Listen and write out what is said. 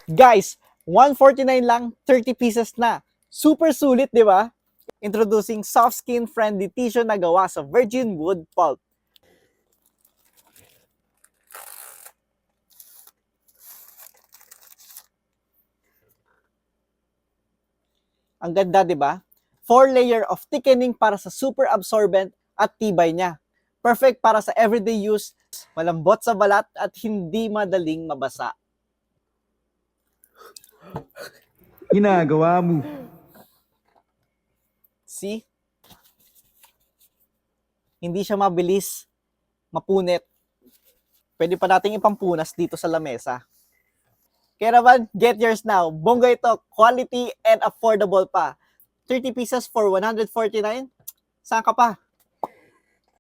Guys, 149 lang, 30 pieces na. Super sulit, di ba? Introducing soft skin friendly tissue na gawa sa virgin wood pulp. Ang ganda, di ba? 4-layer of thickening para sa super absorbent at tibay niya. Perfect para sa everyday use, malambot sa balat at hindi madaling mabasa. Ginagawa mo. See? Hindi siya mabilis, mapunit. Pwede pa nating ipampunas dito sa lamesa. Kaya naman, get yours now. Bongga ito, quality and affordable pa. 30 pieces for 149? Saan ka pa?